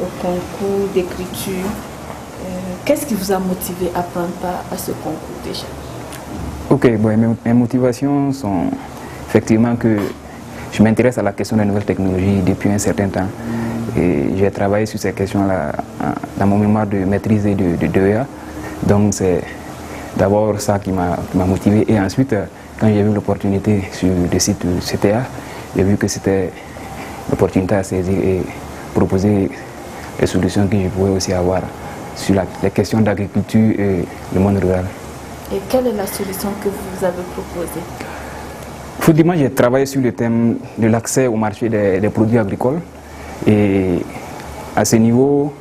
au concours d'écriture. Qu'est-ce qui vous a motivé à prendre part à ce concours déjà? Ok, bon, mes motivations sont effectivement que je m'intéresse à la question des nouvelles technologies depuis un certain temps. Et j'ai travaillé sur ces questions-là dans mon mémoire de maîtrise et de DEA. Donc c'est d'abord ça qui m'a motivé. Et ensuite, quand j'ai vu l'opportunité sur le site du CTA, j'ai vu que c'était l'opportunité à saisir et proposer les solutions que je pouvais aussi avoir sur les questions d'agriculture et le monde rural. Et quelle est la solution que vous avez proposée? Effectivement, j'ai travaillé sur le thème de l'accès au marché des produits agricoles. Et à ce niveau,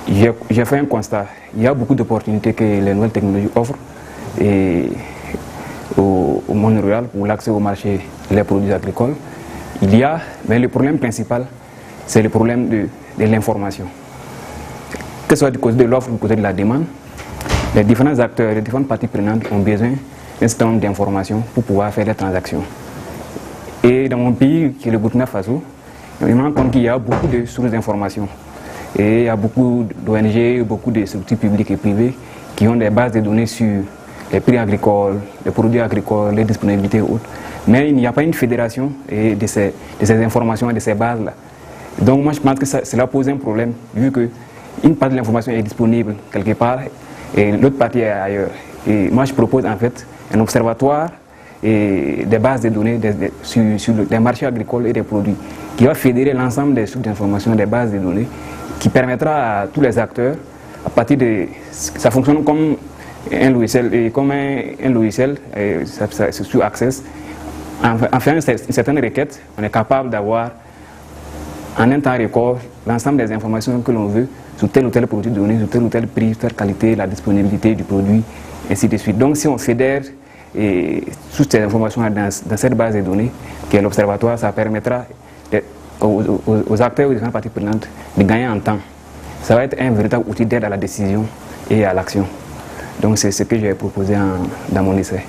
j'ai fait un constat. Il y a beaucoup d'opportunités que les nouvelles technologies offrent et au monde rural pour l'accès au marché des produits agricoles. Mais le problème principal, c'est le problème de l'information. Que ce soit du côté de l'offre ou du côté de la demande, les différents acteurs, les différentes parties prenantes ont besoin d'un certain nombre d'informations pour pouvoir faire des transactions. Et dans mon pays, qui est le Burkina Faso, je me rends compte qu'il y a beaucoup de sources d'informations. Et il y a beaucoup d'ONG, beaucoup de structures publiques et privées qui ont des bases de données sur les prix agricoles, les produits agricoles, les disponibilités et autres. Mais il n'y a pas une fédération de ces informations et de ces bases-là. Donc moi je pense que cela pose un problème, vu qu'une partie de l'information est disponible quelque part et l'autre partie est ailleurs. Et moi je propose en fait un observatoire et des bases de données sur les marchés agricoles et des produits qui va fédérer l'ensemble des sources d'information, des bases de données, qui permettra à tous les acteurs, à partir de... Ça fonctionne comme un logiciel, c'est sur Access. En faisant une certaine requête, on est capable d'avoir en un temps record l'ensemble des informations que l'on veut sur tel ou tel produit donné, sur tel ou tel prix, telle qualité, la disponibilité du produit, ainsi de suite. Donc si on fédère toutes ces informations dans cette base de données, qui est l'observatoire, ça permettra aux acteurs ou aux différentes parties prenantes de gagner en temps. Ça va être un véritable outil d'aide à la décision et à l'action. Donc c'est ce que j'ai proposé dans mon essai.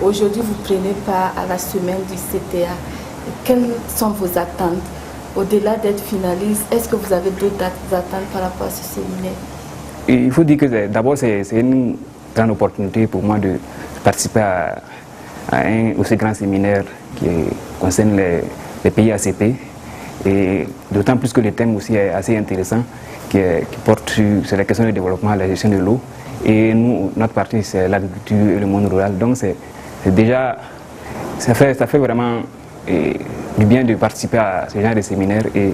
Aujourd'hui, vous prenez part à la semaine du CTA. Quelles sont vos attentes? Au-delà d'être finaliste, est-ce que vous avez d'autres attentes par rapport à ce séminaire? Il faut dire que d'abord c'est une grande opportunité pour moi de participer à un aussi grand séminaire qui concerne les pays ACP, et d'autant plus que le thème aussi est assez intéressant, qui porte sur la question du développement, la gestion de l'eau, et nous, notre partie c'est l'agriculture et le monde rural. Donc c'est déjà, ça fait vraiment du bien de participer à ce genre de séminaire et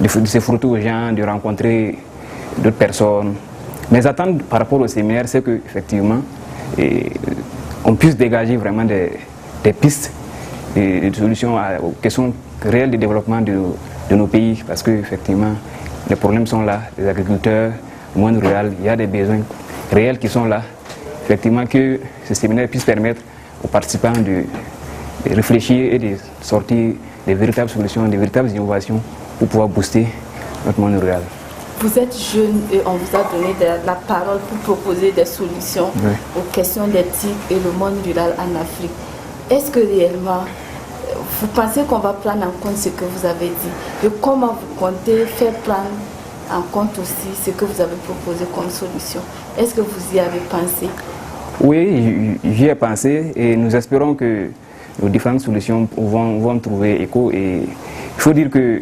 de se frotter aux gens, de rencontrer d'autres personnes. Mes attentes par rapport au séminaire, c'est qu'effectivement, on puisse dégager vraiment des pistes et des solutions aux questions réelles de développement de nos pays, parce qu'effectivement, les problèmes sont là, les agriculteurs, le monde rural, il y a des besoins réels qui sont là. Effectivement, que ce séminaire puisse permettre aux participants de réfléchir et de sortir des véritables solutions, des véritables innovations pour pouvoir booster notre monde rural. Vous êtes jeune et on vous a donné la parole pour proposer des solutions aux questions d'éthique et le monde rural en Afrique. Est-ce que réellement, vous pensez qu'on va prendre en compte ce que vous avez dit? Et comment vous comptez faire prendre en compte aussi ce que vous avez proposé comme solution? Est-ce que vous y avez pensé? Oui, j'y ai pensé et nous espérons que nos différentes solutions vont trouver écho. Et il faut dire que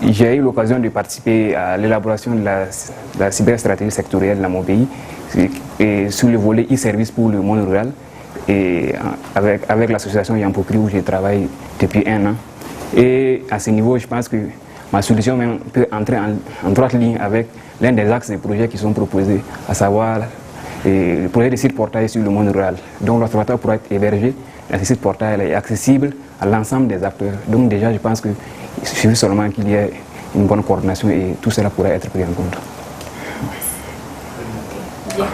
j'ai eu l'occasion de participer à l'élaboration de la cyberstratégie sectorielle dans mon pays et sur le volet e-service pour le monde rural, et avec l'association Yampokri où je travaille depuis 1 an. Et à ce niveau, je pense que ma solution même peut entrer en droite ligne avec l'un des axes des projets qui sont proposés, à savoir le projet de site portail sur le monde rural. Donc l'observatoire pourra être hébergé, ce site portail est accessible à l'ensemble des acteurs. Donc déjà, je pense qu'il suffit seulement qu'il y ait une bonne coordination et tout cela pourrait être pris en compte. Bien.